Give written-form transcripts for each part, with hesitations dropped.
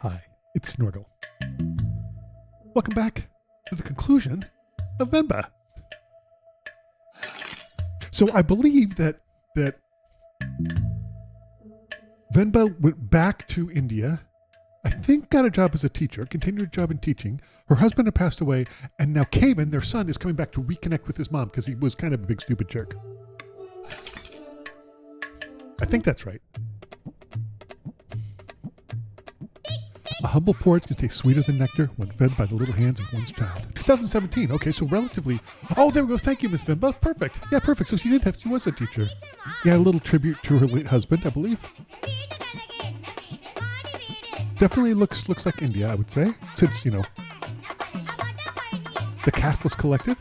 Hi, it's Snorgle. Welcome back to the conclusion of Venba. So I believe that Venba went back to India, I think got a job as a teacher, continued a job in teaching. Her husband had passed away, and now Kaven, their son, is coming back to reconnect with his mom because he was kind of a big stupid jerk. I think that's right. A humble porridge can taste sweeter than nectar when fed by the little hands of one's child. 2017. Okay, so relatively. Oh, there we go. Thank you, Miss Venba. Perfect. Yeah, perfect. So she was a teacher. Yeah, a little tribute to her late husband, I believe. Definitely looks like India, I would say, since, you know, the castless collective.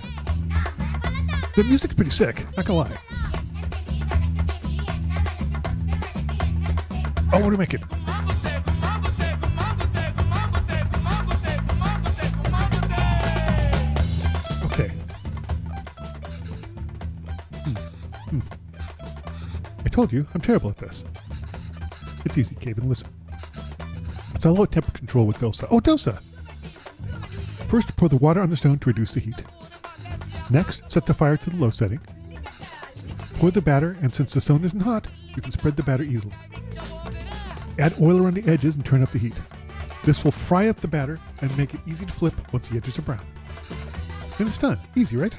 The music's pretty sick, not gonna lie. Oh, what do we make it? Okay. I told you, I'm terrible at this. It's easy, Kaven, listen. It's a low temperature control with dosa. Oh, dosa! First, pour the water on the stone to reduce the heat. Next, set the fire to the low setting. Pour the batter, and since the stone isn't hot, you can spread the batter easily. Add oil around the edges and turn up the heat. This will fry up the batter and make it easy to flip once the edges are brown. And it's done. Easy, right?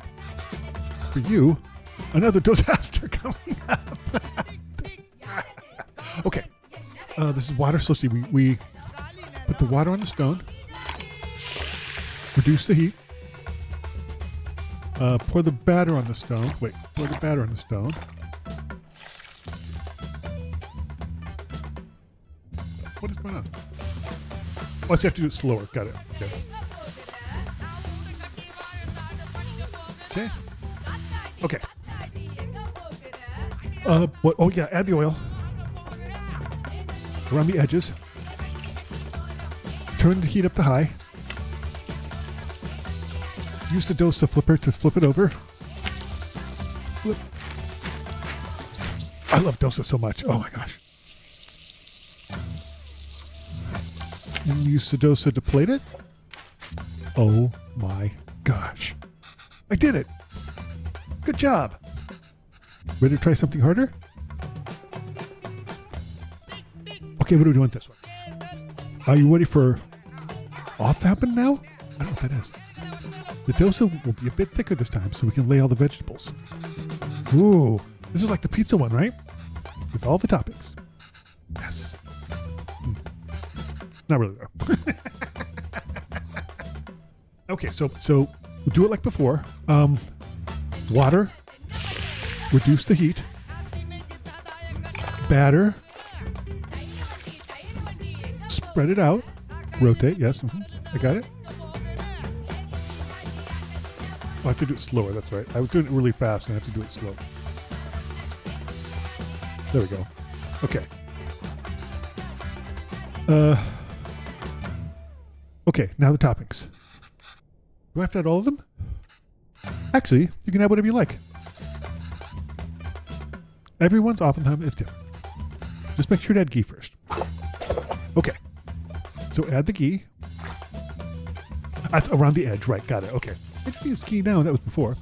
For you, another disaster coming up. Okay. This is water. So see, we put the water on the stone. Reduce the heat. Pour the batter on the stone. Wait, pour the batter on the stone. What is going on? Oh, I have to do it slower. Got it. Okay. Okay. What? Oh yeah, add the oil around the edges. Turn the heat up to high. Use the dosa flipper to flip it over. Flip. I love dosa so much. Oh my gosh. And use the dosa to plate it. Oh my gosh. I did it. Good job. Ready to try something harder? Okay, what do we do with this one? Are you ready for off to happen now? I don't know what that is. The dosa will be a bit thicker this time so we can lay all the vegetables. Ooh, this is like the pizza one, right? With all the toppings. Yes. Not really though. Okay, so we'll do it like before. Water. Reduce the heat. Batter. Spread it out. Rotate, yes. I got it. Oh, I have to do it slower, that's right. I was doing it really fast and I have to do it slow. There we go. Okay. Okay, now the toppings. Do I have to add all of them? Actually, you can add whatever you like. Everyone's Oppenheim is different. Just make sure to add ghee first. Okay. So add the ghee. That's around the edge, right, got it, okay. I didn't use ghee now, that was before.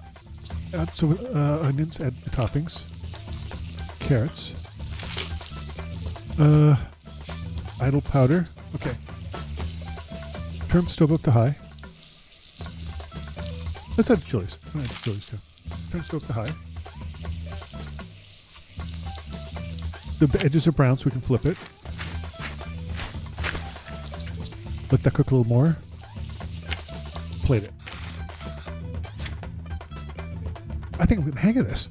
Onions, add the toppings. Carrots. Idle powder, okay. Turn stove up to high. Let's add the chilies. I'll add the chilies too. Turn stove up to high. The edges are brown so we can flip it. Let that cook a little more. Plate it. I think I'm getting the hang of this.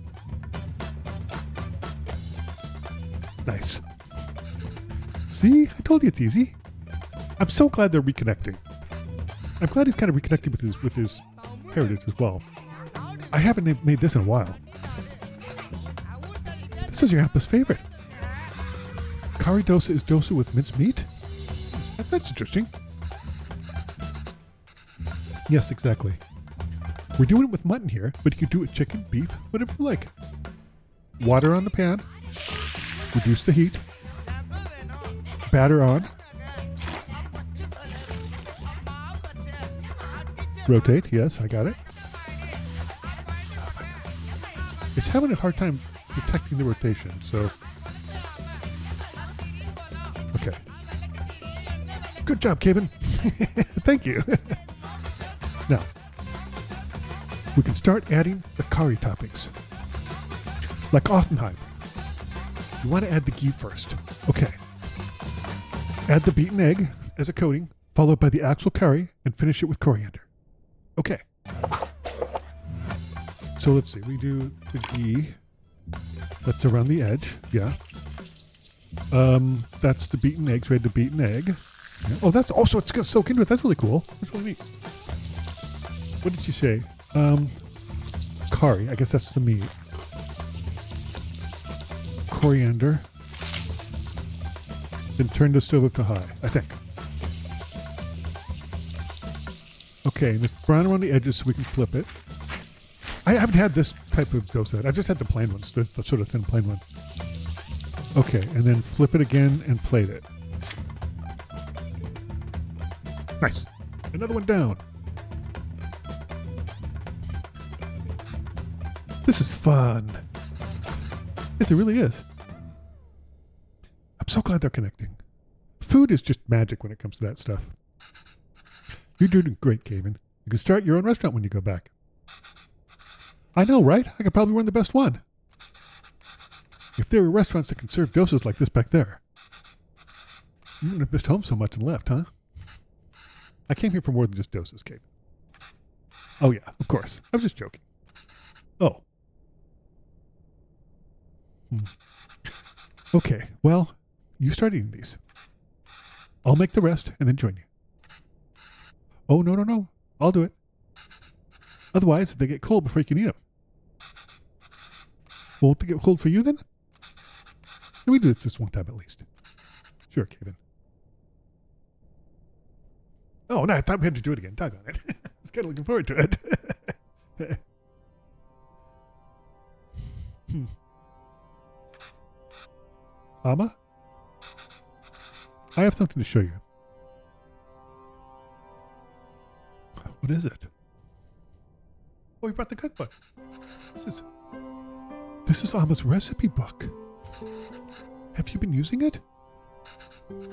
Nice. See? I told you it's easy. I'm so glad they're reconnecting. I'm glad he's kind of reconnecting with his heritage as well. I haven't made this in a while. This is your Appa's favorite. Curry dosa is dosa with minced meat? That's interesting. Yes, exactly. We're doing it with mutton here, but you can do it with chicken, beef, whatever you like. Water on the pan. Reduce the heat. Batter on. Rotate, yes, I got it. It's having a hard time detecting the rotation, so... Okay. Good job, Kevin. Thank you. Now, we can start adding the curry toppings. Like Offenheim. You want to add the ghee first. Okay. Add the beaten egg as a coating, followed by the actual curry, and finish it with coriander. Okay. So let's see. We do the ghee. That's around the edge. Yeah. That's the beaten eggs. We had the beaten egg. Yeah. Oh, that's also, it's going to soak into it. That's really cool. That's really neat. What did you say? Curry. I guess that's the meat. Coriander. Then turn the stove up to high, I think. Okay, and it's brown around the edges so we can flip it. I haven't had this type of dosa. I've just had the plain ones, the sort of thin plain one. Okay, and then flip it again and plate it. Nice. Another one down. This is fun. Yes, it really is. I'm so glad they're connecting. Food is just magic when it comes to that stuff. You're doing great, Kevin. You can start your own restaurant when you go back. I know, right? I could probably run the best one. If there were restaurants that can serve dosas like this back there, you wouldn't have missed home so much and left, huh? I came here for more than just dosas, Kevin. Oh yeah, of course. I was just joking. Oh. Okay, well, you start eating these. I'll make the rest and then join you. Oh, no. I'll do it. Otherwise, they get cold before you can eat them. Won't they get cold for you then? Let me do this one time at least. Sure, Kevin. Oh, no, I thought we had to do it again. Doggone it. I was kind of looking forward to it. Mama? I have something to show you. What is it? Oh, he brought the cookbook. This is Alma's recipe book. Have you been using it?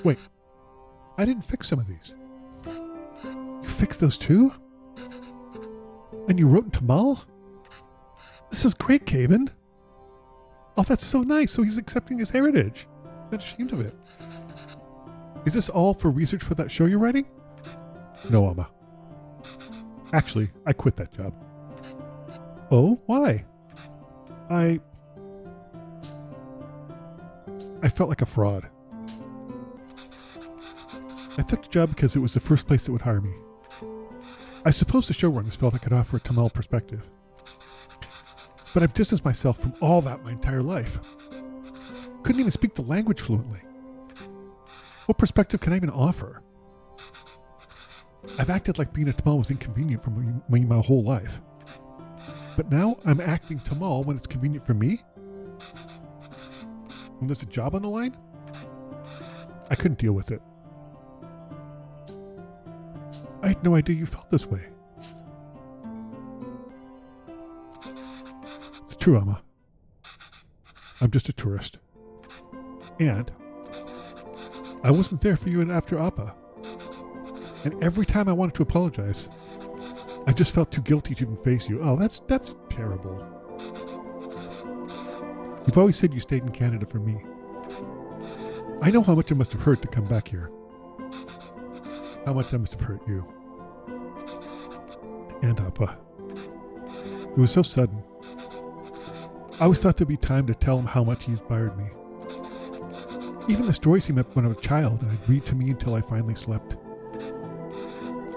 Wait, I didn't fix some of these. You fixed those too? And you wrote in Tamal? This is great, Kevin. Oh, that's so nice. So he's accepting his heritage. I'm not ashamed of it. Is this all for research for that show you're writing? No, Alma. Actually, I quit that job. Oh, why? I felt like a fraud. I took the job because it was the first place that would hire me. I suppose the showrunners felt I could offer a Tamil perspective. But I've distanced myself from all that my entire life. Couldn't even speak the language fluently. What perspective can I even offer? I've acted like being a Tamil was inconvenient for me my whole life. But now I'm acting Tamil when it's convenient for me? When there's a job on the line? I couldn't deal with it. I had no idea you felt this way. It's true, Alma. I'm just a tourist. And I wasn't there for you and after Appa. And every time I wanted to apologize, I just felt too guilty to even face you. Oh, that's terrible. You've always said you stayed in Canada for me. I know how much it must have hurt to come back here. How much that must have hurt you. And Appa. It was so sudden. I always thought there'd be time to tell him how much he inspired me. Even the stories he met when I was a child and I'd read to me until I finally slept.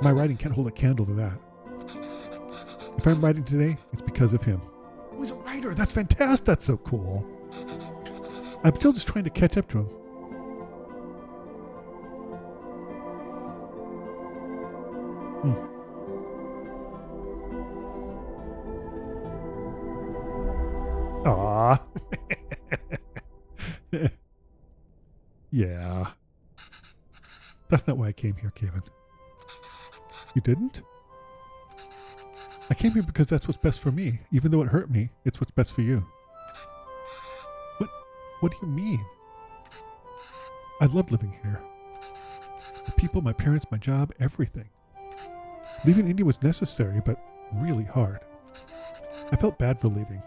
My writing can't hold a candle to that. If I'm writing today, it's because of him. Oh, he's a writer. That's fantastic. That's so cool. I'm still just trying to catch up to him. Aww. Yeah. That's not why I came here, Kevin. You didn't? I came here because that's what's best for me. Even though it hurt me, it's what's best for you. What do you mean? I love living here. The people, my parents, my job, everything. Leaving India was necessary, but really hard. I felt bad for leaving.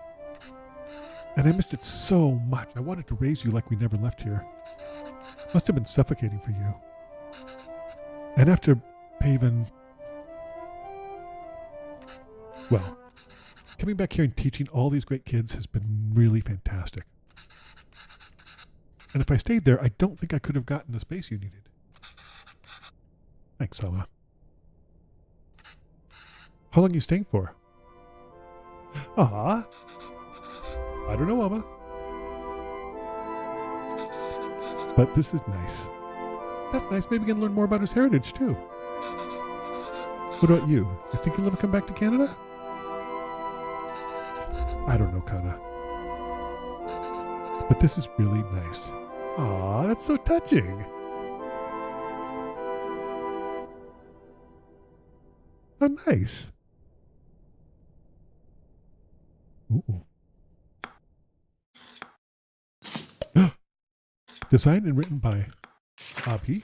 And I missed it so much. I wanted to raise you like we never left here. Must have been suffocating for you. And after Pavan... Well, coming back here and teaching all these great kids has been really fantastic. And if I stayed there, I don't think I could have gotten the space you needed. Thanks, Sama. How long are you staying for? I don't know, Mama. But this is nice. That's nice. Maybe we can learn more about his heritage, too. What about you? You think you'll ever come back to Canada? I don't know, Kana. But this is really nice. Aw, that's so touching. How nice. Ooh. Designed and written by Abhi.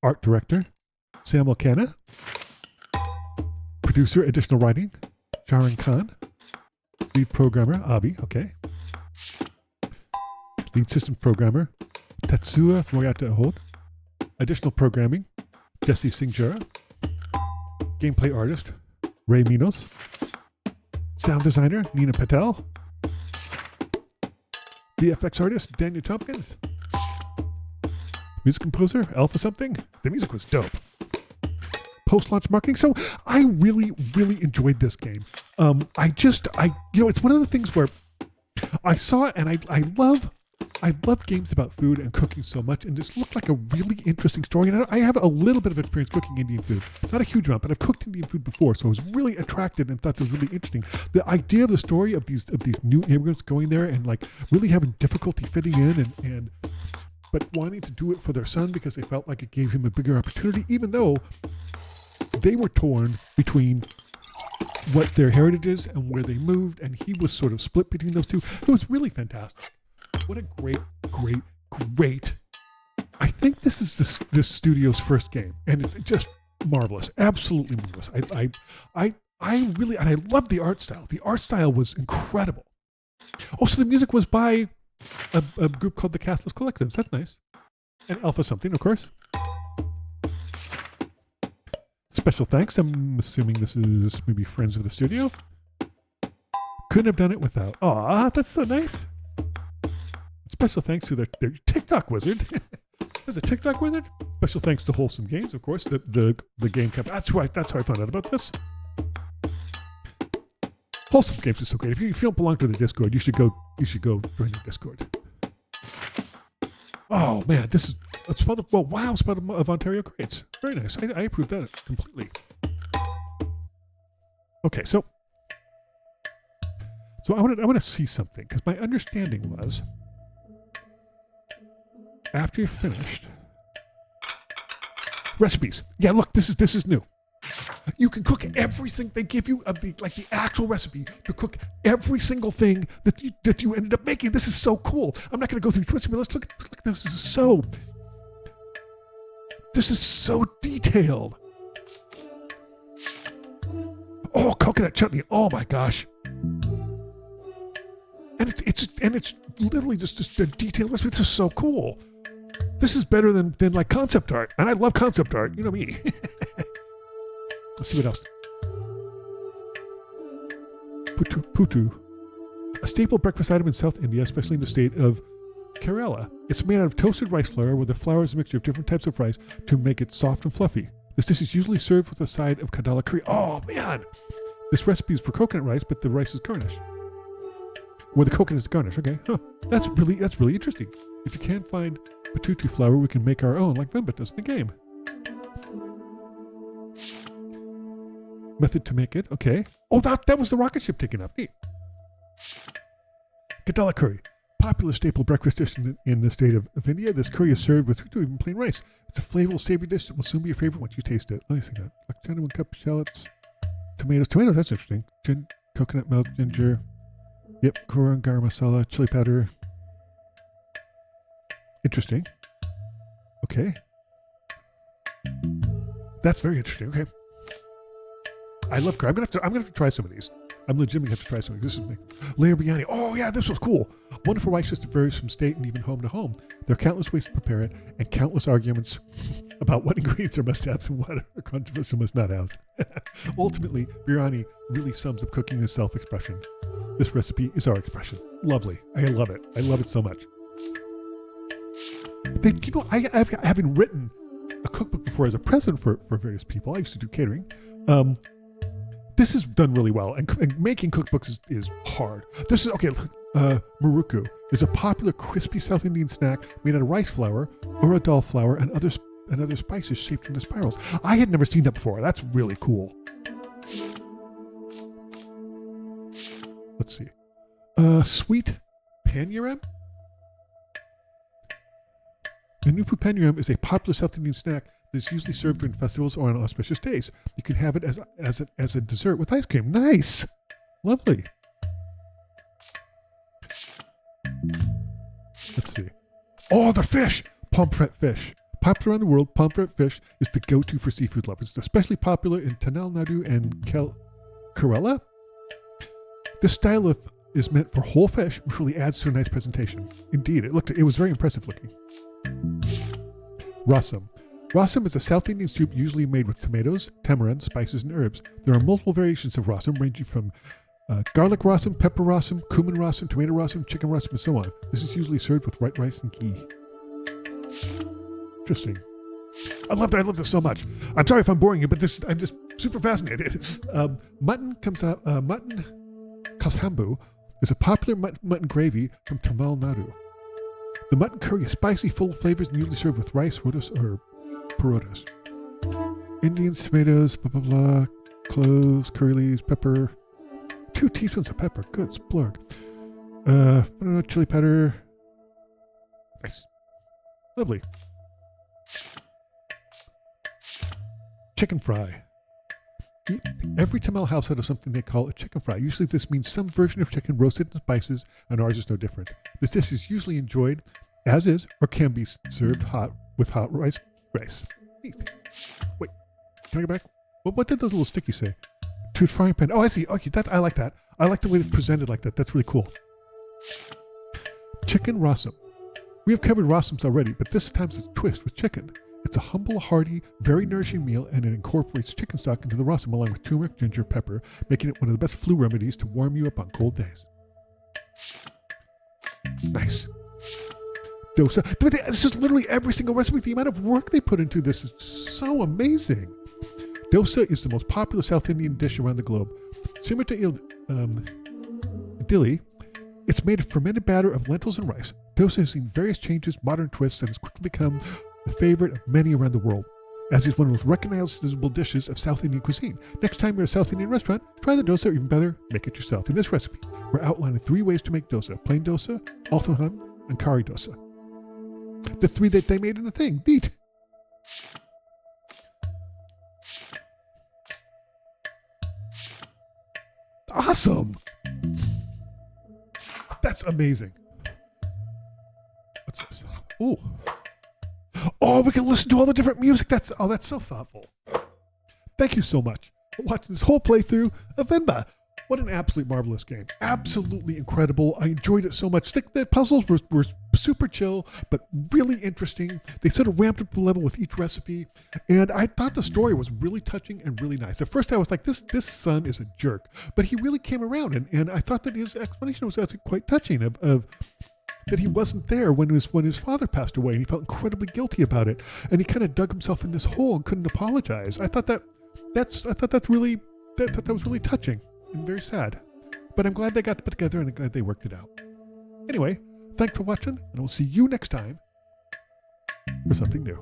Art director, Samuel Khanna. Producer, additional writing, Sharon Khan. Lead programmer, Abhi, okay. Lead system programmer, Tatsuya Moyata Hold. Additional programming, Jesse Singjura. Gameplay artist, Ray Minos. Sound designer, Nina Patel. VFX artist, Daniel Tompkins. Music composer, Alpha something. The music was dope. Post-launch marketing. So I really, really enjoyed this game. It's one of the things where I saw it and I love games about food and cooking so much, and this looked like a really interesting story. And I have a little bit of experience cooking Indian food, not a huge amount, but I've cooked Indian food before, so I was really attracted and thought it was really interesting. The idea of the story of these new immigrants going there and like really having difficulty fitting in but wanting to do it for their son because they felt like it gave him a bigger opportunity, even though they were torn between what their heritage is and where they moved, and he was sort of split between those two. It was really fantastic. What a great. I think this is this studio's first game, and it's just marvelous, absolutely marvelous. I really, and I love the art style. The art style was incredible. Also, the music was by a group called the Castless Collectives. That's nice. And Alpha something, of course. Special thanks. I'm assuming this is maybe friends of the studio. Couldn't have done it without. Aw, that's so nice. Special thanks to their TikTok wizard. There's a TikTok wizard. Special thanks to Wholesome Games, of course. The game company. That's right. That's how I found out about this. Wholesome Games is so great. If you don't belong to the Discord, you should go join the Discord. Oh man, it's spelled of Ontario Crates. Very nice. I approve that completely. Okay, so I want to see something, because my understanding was after you're finished, recipes. Yeah, look, this is new. You can cook everything. They give you the actual recipe to cook every single thing that you ended up making. This is so cool. I'm not going to go through each recipe. Let's look at this. This is so detailed. Oh, coconut chutney. Oh my gosh. And it's literally just a detailed recipe. This is so cool. This is better than like concept art, and I love concept art. You know me. Let's see what else. Putu. A staple breakfast item in South India, especially in the state of Kerala. It's made out of toasted rice flour, where the flour is a mixture of different types of rice to make it soft and fluffy. This dish is usually served with a side of kadala curry. Oh man! This recipe is for coconut rice, but the rice is garnished. Where the coconut is garnished. Okay, huh. That's really interesting. If you can't find patutu flour, we can make our own, like Venba does in the game. Method to make it. Okay. Oh, that was the rocket ship taken up. Neat. Kadala curry. Popular staple breakfast dish in the state of India. This curry is served with even plain rice. It's a flavorful, savory dish that will soon be your favorite once you taste it. Let me see that. Like 1 cup shallots. tomatoes. Tomatoes, that's interesting. Coconut milk, ginger. Yep, garam masala, chili powder. Interesting. Okay. That's very interesting. Okay. I love curry. I'm gonna have to try some of these. I'm legitimately have to try some of these. This is me. Layer biryani. Oh yeah, this was cool. Wonderful rice system varies from state and even home to home. There are countless ways to prepare it and countless arguments about what ingredients are must-haves and what are controversial must-not-haves. Ultimately, biryani really sums up cooking as self-expression. This recipe is our expression. Lovely. I love it. I love it so much. Having written a cookbook before as a present for various people, I used to do catering. This is done really well, and making cookbooks is hard. This is, okay, muruku is a popular crispy South Indian snack made out of rice flour, urad flour, and other spices shaped into spirals. I had never seen that before. That's really cool. Let's see. Sweet paneerem? The nupu paneerem is a popular South Indian snack that is usually served during festivals or on auspicious days. You can have it as a dessert with ice cream. Nice! Lovely. Let's see. Oh, the fish! Pomfret fish. Popular around the world, pomfret fish is the go-to for seafood lovers. It's especially popular in Tamil Nadu and Kerala. This style is meant for whole fish, which really adds to a nice presentation. Indeed, it was very impressive looking. Rasam. Rasam is a South Indian soup usually made with tomatoes, tamarind, spices, and herbs. There are multiple variations of rasam ranging from garlic rasam, pepper rasam, cumin rasam, tomato rasam, chicken rasam, and so on. This is usually served with white rice and ghee. Interesting. I love this so much. I'm sorry if I'm boring you, but I'm just super fascinated. Mutton kashambu is a popular mutton gravy from Tamil Nadu. The mutton curry is spicy, full of flavors, and usually served with rice, rotas, or parotas. Indians, tomatoes, blah, blah, blah, cloves, curry leaves, pepper. 2 teaspoons of pepper. Good splurg. I don't know, chili powder. Nice. Lovely. Chicken fry. Every Tamil household has something they call a chicken fry. Usually this means some version of chicken roasted in spices, and ours is no different. This dish is usually enjoyed as is or can be served hot with hot rice. Neat. Wait, can I go back? What did those little stickies say? To a frying pan. Oh, I see. Okay, I like that. I like the way it's presented like that. That's really cool. Chicken rasam. We have covered rasams already, but this time it's a twist with chicken. It's a humble, hearty, very nourishing meal, and it incorporates chicken stock into the rasam along with turmeric, ginger, pepper, making it one of the best flu remedies to warm you up on cold days. Nice. Dosa. This is literally every single recipe. The amount of work they put into this is so amazing. Dosa is the most popular South Indian dish around the globe. Similar to idili, it's made of fermented batter of lentils and rice. Dosa has seen various changes, modern twists, and has quickly become the favorite of many around the world, as it's one of the most recognizable dishes of South Indian cuisine. Next time you're at a South Indian restaurant, try the dosa, or even better, make it yourself. In this recipe, we're outlining 3 ways to make dosa: plain dosa, althaham, and kari dosa. The 3 that they made in the thing. Neat. Awesome. That's amazing. What's this? Ooh. Oh, we can listen to all the different music. That's so thoughtful. Thank you so much for watching this whole playthrough of Venba. What an absolutely marvelous game. Absolutely incredible. I enjoyed it so much. The puzzles were super chill, but really interesting. They sort of ramped up the level with each recipe. And I thought the story was really touching and really nice. At first I was like, this son is a jerk. But he really came around. And I thought that his explanation was actually quite touching of that he wasn't there when his father passed away, and he felt incredibly guilty about it. And he kind of dug himself in this hole and couldn't apologize. I thought that was really touching. And very sad. But I'm glad they got to put together, and I'm glad they worked it out. Anyway, thanks for watching, and we'll see you next time for something new.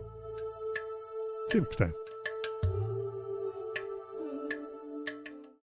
See you next time.